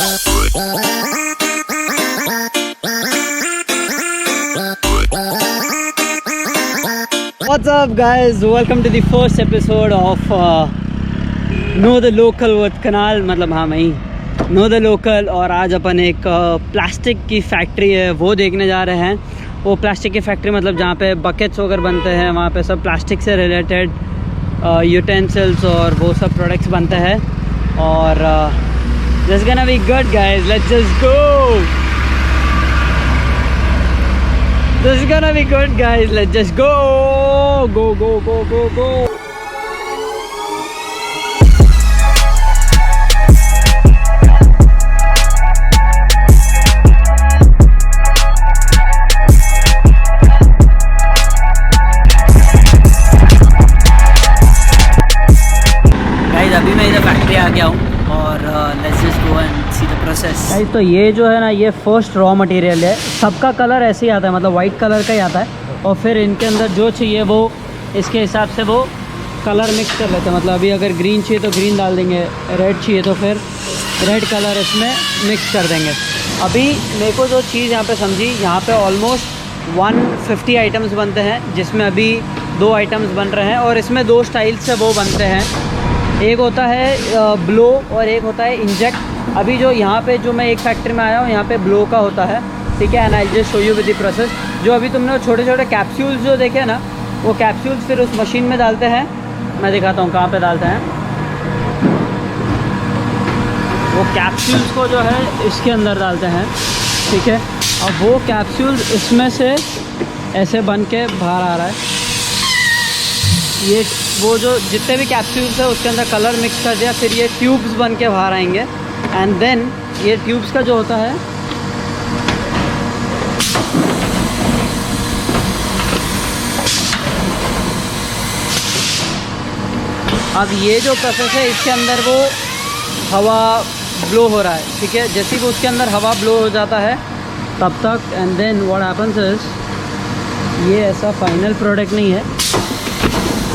What's up guys, welcome to the first episode of Know the Local with Kunal, मतलब हाँ मैं ही Know the Local। और आज अपन एक प्लास्टिक की फैक्ट्री है वो देखने जा रहे हैं। वो प्लास्टिक की फैक्ट्री मतलब जहाँ पे बकेट्स वगैरह बनते हैं, वहाँ पे सब प्लास्टिक से रिलेटेड यूटेंसिल्स और वो सब प्रोडक्ट्स बनते हैं। और this gonna be good guys, let's just go. This is gonna be good guys, let's just go go go go go go। Guys अभी मैं इधर फैक्ट्री आ गया हूँ और let's just go and see the process. Guys तो ये जो है ना, ये फर्स्ट रॉ मटेरियल है। सबका कलर ऐसे ही आता है, मतलब वाइट कलर का ही आता है। और फिर इनके अंदर जो चाहिए वो इसके हिसाब से वो कलर मिक्स कर लेते हैं। मतलब अभी अगर ग्रीन चाहिए तो ग्रीन डाल देंगे, रेड चाहिए तो फिर रेड कलर इसमें मिक्स कर देंगे। अभी मेरे को जो चीज़ यहाँ पे समझी, यहाँ पे ऑलमोस्ट 150 आइटम्स बनते हैं, जिसमें अभी 2 आइटम्स बन रहे हैं। और इसमें 2 स्टाइल से वो बनते हैं, एक होता है ब्लो और एक होता है इंजेक्ट। अभी जो यहाँ पे जो मैं एक फैक्ट्री में आया हूँ, यहाँ पे ब्लो का होता है, ठीक है। And I just show you with the process. जो अभी तुमने वो छोटे छोटे कैप्सूल्स जो देखे ना, वो कैप्सूल्स फिर उस मशीन में डालते हैं। मैं दिखाता हूँ कहाँ पे डालते हैं। वो कैप्सूल्स को जो है इसके अंदर डालते हैं, ठीक है। अब वो कैप्सूल्स इसमें से ऐसे बन के बाहर आ रहा है। ये वो जो जितने भी कैप्सूल्स है उसके अंदर कलर मिक्स कर दिया, फिर ये ट्यूब्स बन के बाहर आएंगे। एंड देन ये ट्यूब्स का जो होता है, अब ये जो प्रोसेस है इसके अंदर वो हवा ब्लो हो रहा है, ठीक है। जैसे कि उसके अंदर हवा ब्लो हो जाता है तब तक, and then what happens is, ये ऐसा फाइनल प्रोडक्ट नहीं है,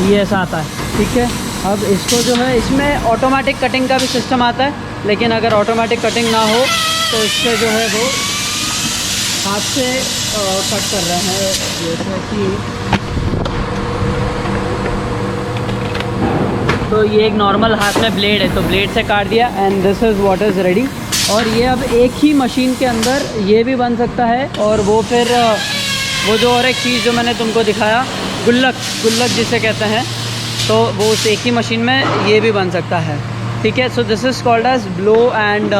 ये ऐसा आता है, ठीक है। अब इसको जो है, इसमें ऑटोमेटिक कटिंग का भी सिस्टम आता है, लेकिन अगर ऑटोमेटिक कटिंग ना हो तो इससे जो है वो हाथ से कट कर रहे हैं। जैसे कि तो ये एक नॉर्मल हाथ में ब्लेड है, तो ब्लेड से काट दिया and this is what is ready. और ये अब एक ही मशीन के अंदर ये भी बन सकता है, और वो फिर वो जो और एक चीज़ जो मैंने तुमको दिखाया, गुल्लक जिसे कहते हैं, तो वो उस एक ही मशीन में ये भी बन सकता है, ठीक है। So this is called as blow and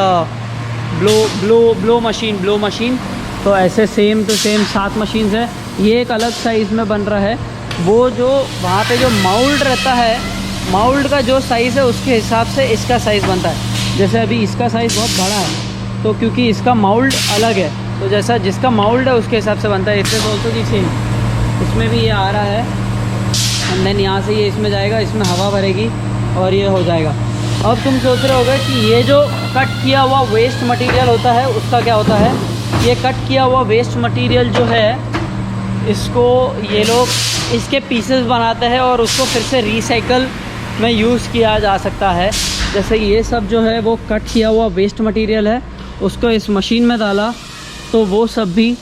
blow machine. तो ऐसे सेम टू सेम 7 मशीन्स है। ये एक अलग साइज़ में बन रहा है। वो जो वहाँ पे जो माउल्ड रहता है, माउल्ड का जो साइज़ है उसके हिसाब से इसका साइज़ बनता है। जैसे अभी इसका साइज़ बहुत बड़ा है, तो क्योंकि इसका माउल्ड अलग है, तो जैसा जिसका माउल्ड है उसके हिसाब से बनता है। It is also the same. इसमें भी ये आ रहा है, एंड देन यहाँ से ये इसमें जाएगा, इसमें हवा भरेगी और ये हो जाएगा। अब तुम सोच रहे होगे कि ये जो कट किया हुआ वेस्ट मटेरियल होता है उसका क्या होता है। ये कट किया हुआ वेस्ट मटेरियल जो है, इसको ये लोग इसके पीसेस बनाते हैं और उसको फिर से रिसाइकल में यूज़ किया जा सकता है। जैसे ये सब जो है वो कट किया हुआ वेस्ट मटेरियल है, उसको इस मशीन में डाला तो वो सब भी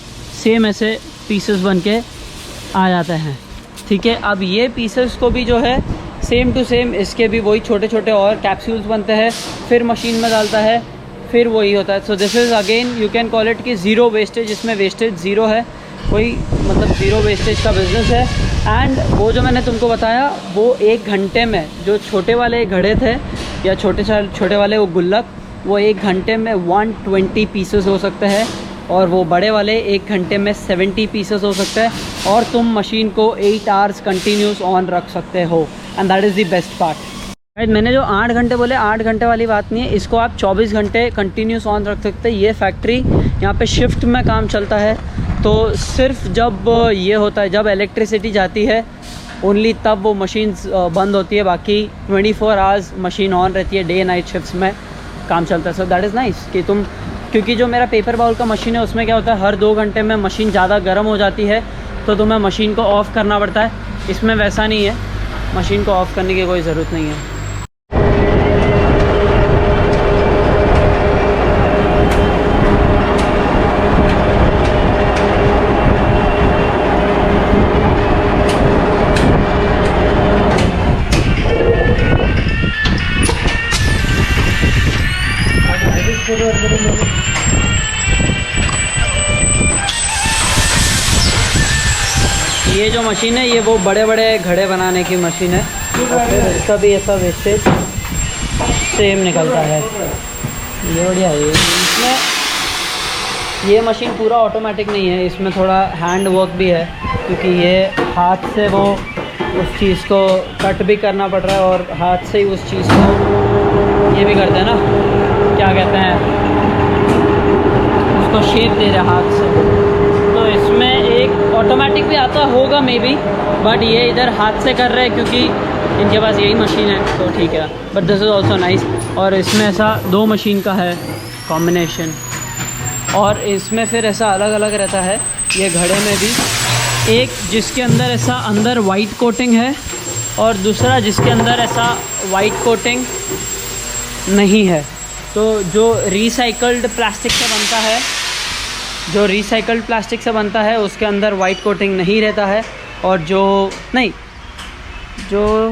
सेम ऐसे पीसेस बन के आ जाते हैं, ठीक है। अब ये पीसेस को भी जो है सेम टू सेम इसके भी वही छोटे छोटे और कैप्सूल्स बनते हैं, फिर मशीन में डालता है, फिर वही होता है। So this is again you can call it कि ज़ीरो वेस्टेज। इसमें वेस्टेज ज़ीरो है, कोई मतलब ज़ीरो वेस्टेज का बिज़नेस है। एंड वो जो मैंने तुमको बताया, वो 1 घंटे में जो छोटे वाले घड़े थे या छोटे वाले वो गुल्लक, वो 1 घंटे में 120 पीसेस हो सकते हैं, और वो बड़े वाले 1 घंटे में 70 पीसेस हो सकते हैं। और तुम मशीन को 8 आवर्स कंटिन्यूस ऑन रख सकते हो, and that is the best part. मैंने जो 8 घंटे बोले, 8 घंटे वाली बात नहीं है, इसको आप 24 घंटे कंटिन्यूस ऑन रख सकते हैं। ये फैक्ट्री यहाँ पे शिफ्ट में काम चलता है, तो सिर्फ जब ये होता है, जब इलेक्ट्रिसिटी जाती है ओनली तब वो मशीन्स बंद होती है। बाकी 24 आवर्स मशीन ऑन रहती है, डे नाइट शिफ्ट्स में काम चलता है। सो दैट इज़ नाइस कि तुम, क्योंकि जो मेरा पेपर बाउल का मशीन है उसमें क्या होता है, हर 2 घंटे में मशीन ज़्यादा गर्म हो जाती है, तो तुम्हें मशीन को ऑफ़ करना पड़ता है। इसमें वैसा नहीं है, मशीन को ऑफ़ करने की कोई ज़रूरत नहीं है। ये जो मशीन है ये वो बड़े बड़े घड़े बनाने की मशीन है, और फिर इसका भी ऐसा वेस्टेज सेम निकलता है। ये बढ़िया है। इसमें ये मशीन पूरा ऑटोमेटिक नहीं है, इसमें थोड़ा हैंड वर्क भी है, क्योंकि ये हाथ से वो उस चीज़ को कट भी करना पड़ रहा है, और हाथ से ही उस चीज़ को ये भी करते हैं ना, क्या कहते हैं उसको, शेप दे रहे हाथ से। तो इसमें एक ऑटोमेटिक भी आता होगा मे बी, बट ये इधर हाथ से कर रहे हैं क्योंकि इनके पास यही मशीन है, तो ठीक है। But this is also nice. और इसमें ऐसा 2 मशीन का है कॉम्बिनेशन, और इसमें फिर ऐसा अलग अलग रहता है ये घड़े में भी, एक जिसके अंदर ऐसा अंदर वाइट कोटिंग है, और दूसरा जिसके अंदर ऐसा वाइट कोटिंग नहीं है। तो जो रिसाइकल्ड प्लास्टिक से बनता है, जो रिसाइकल्ड प्लास्टिक से बनता है उसके अंदर वाइट कोटिंग नहीं रहता है, और जो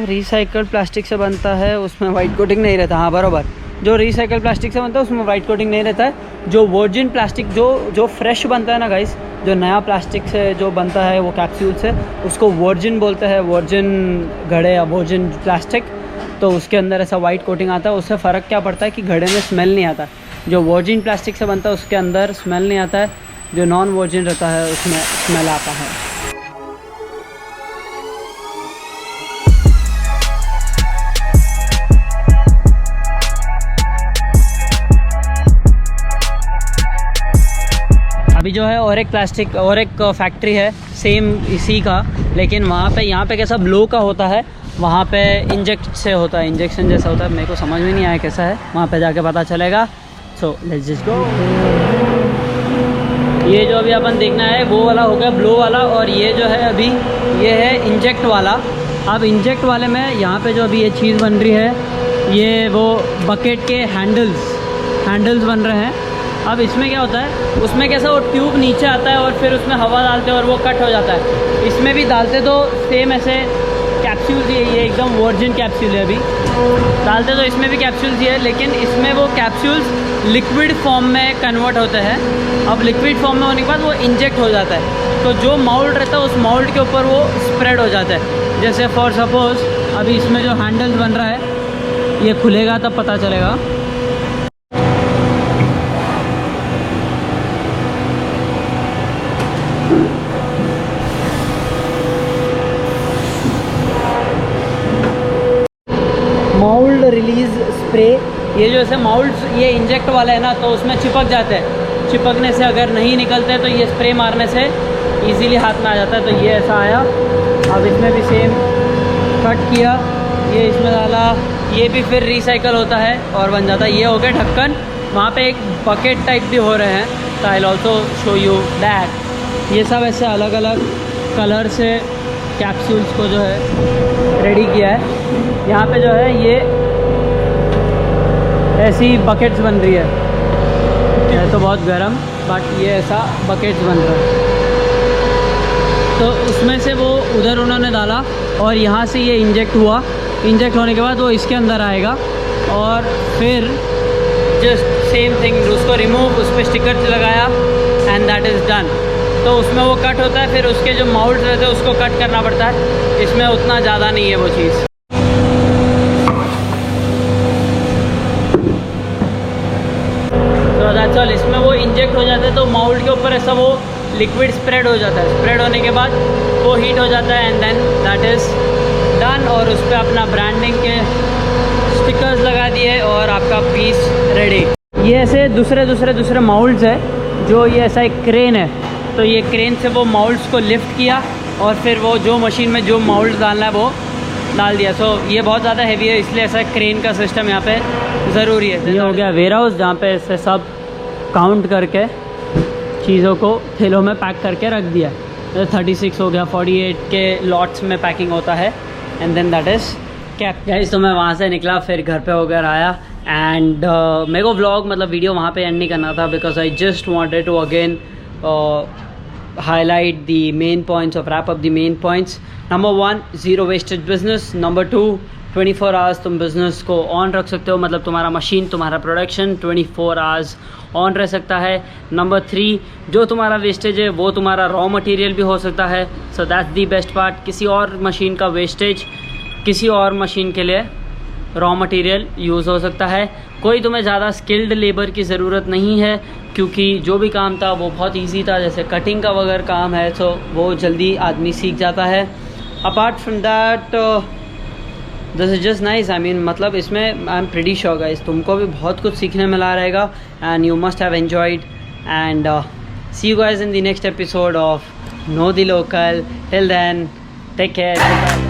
रिसाइकल्ड प्लास्टिक से बनता है उसमें वाइट कोटिंग नहीं रहता। हाँ बराबर, जो रिसाइकल प्लास्टिक से बनता है उसमें वाइट कोटिंग नहीं रहता है। जो वर्जिन प्लास्टिक जो फ्रेश बनता है ना गाइस, जो नया प्लास्टिक से जो बनता है वो कैप्सूल से, उसको वर्जिन बोलते हैं, वर्जिन घड़े या वर्जिन प्लास्टिक। तो उसके अंदर ऐसा वाइट कोटिंग आता है। उससे फ़र्क क्या पड़ता है कि घड़े में स्मेल नहीं आता। जो वर्जिन प्लास्टिक से बनता है उसके अंदर स्मेल नहीं आता है, जो नॉन वर्जिन रहता है उसमें स्मेल आता है। अभी जो है और एक फैक्ट्री है सेम इसी का, लेकिन वहाँ पे यहाँ पे कैसा ब्लो का होता है, वहाँ पे इंजेक्शन जैसा होता है। मेरे को समझ में नहीं आया कैसा है, वहाँ पे जाके पता चलेगा। So let's just go. ये जो अभी अपन देखना है वो वाला हो गया ब्लो वाला, और ये जो है अभी ये है इंजेक्ट वाला। अब इंजेक्ट वाले में यहाँ पे जो अभी ये चीज़ बन रही है, ये वो बकेट के हैंडल्स बन रहे हैं। अब इसमें क्या होता है, उसमें कैसा वो ट्यूब नीचे आता है और फिर उसमें हवा डालते हैं और वो कट हो जाता है। इसमें भी डालते तो सेम ऐसे कैप्सूल्स ही है, ये एकदम वर्जिन कैप्सूल है। अभी डालते तो इसमें भी कैप्सूल्स ही है, लेकिन इसमें वो कैप्सूल्स लिक्विड फॉर्म में कन्वर्ट होते हैं। अब लिक्विड फॉर्म में होने के बाद वो इंजेक्ट हो जाता है, तो जो माउल्ड रहता है उस माउल्ड के ऊपर वो स्प्रेड हो जाता है। जैसे फॉर सपोज अभी इसमें जो हैंडल्स बन रहा है, ये खुलेगा तब पता चलेगा। माउल्ड रिलीज़ स्प्रे, ये जो ऐसे माउल्ड्स ये इंजेक्ट वाला है ना, तो उसमें चिपक जाते हैं। चिपकने से अगर नहीं निकलते तो ये स्प्रे मारने से इजीली हाथ में आ जाता है। तो ये ऐसा आया। अब इसमें भी सेम कट किया, ये इसमें डाला, ये भी फिर रिसाइकल होता है और बन जाता है। ये हो गया ढक्कन। वहाँ पे एक बकेट टाइप भी हो रहे हैं, तो I will also show you that. ये सब ऐसे अलग अलग कलर से कैप्सूल्स को जो है रेडी किया है। यहाँ पे जो है ये ऐसी बकेट्स बन रही है तो बहुत गर्म, बट ये ऐसा बकेट्स बन रहा है। तो उसमें से वो उधर उन्होंने डाला और यहाँ से ये इंजेक्ट हुआ। इंजेक्ट होने के बाद वो इसके अंदर आएगा और फिर जस्ट सेम थिंग, उसको रिमूव, उस पर स्टिकर लगाया एंड दैट इज़ डन। तो उसमें वो कट होता है, फिर उसके जो माउल्ड रहते हैं उसको कट करना पड़ता है। इसमें उतना ज़्यादा नहीं है वो चीज़। तो दैट्स ऑल। इसमें वो इंजेक्ट हो जाता है तो माउल्ड के ऊपर ऐसा वो लिक्विड स्प्रेड हो जाता है। स्प्रेड होने के बाद वो हीट हो जाता है and then that is done. और उस पर अपना ब्रांडिंग के स्टिकर्स लगा दिए और आपका पीस रेडी। ये ऐसे दूसरे माउल्ड्स है, जो ये ऐसा एक क्रेन है, तो ये क्रेन से वो माउल्ड्स को लिफ्ट किया और फिर वो जो मशीन में जो माउल्ड डालना है वो डाल दिया। सो ये बहुत ज़्यादा हैवी है, इसलिए ऐसा क्रेन का सिस्टम यहाँ पे ज़रूरी है। ये हो गया वेयर हाउस, जहाँ पे ऐसे सब काउंट करके चीज़ों को थैलों में पैक करके रख दिया। 36 हो गया, 48 के लॉट्स में पैकिंग होता है and then that is cap. Guys तो मैं वहाँ से निकला, फिर घर पे होकर आया एंड मेरे को व्लॉग मतलब वीडियो वहाँ पे एंड नहीं करना था, because I just wanted to again highlight the main points, or wrap up the main points. Number 1, zero wastage business. Number 2, 24 hours तुम बिज़नेस को ऑन रख सकते हो, मतलब तुम्हारा मशीन, तुम्हारा प्रोडक्शन 24 आवर्स ऑन रह सकता है। नंबर 3, जो तुम्हारा वेस्टेज है वो तुम्हारा रॉ मटेरियल भी हो सकता है। So that's the best part. किसी और मशीन का वेस्टेज किसी और मशीन के लिए रॉ मटेरियल यूज़ हो सकता है। कोई तुम्हें ज़्यादा स्किल्ड लेबर की ज़रूरत नहीं है, क्योंकि जो भी काम था वो बहुत इजी था। जैसे कटिंग का वगैरह काम है तो वो जल्दी आदमी सीख जाता है। Apart from that this is just nice. I mean मतलब इसमें I am pretty sure guys तुमको भी बहुत कुछ सीखने मिला रहेगा and you must have enjoyed and see you guys in the next episode of know the local. Till then take care.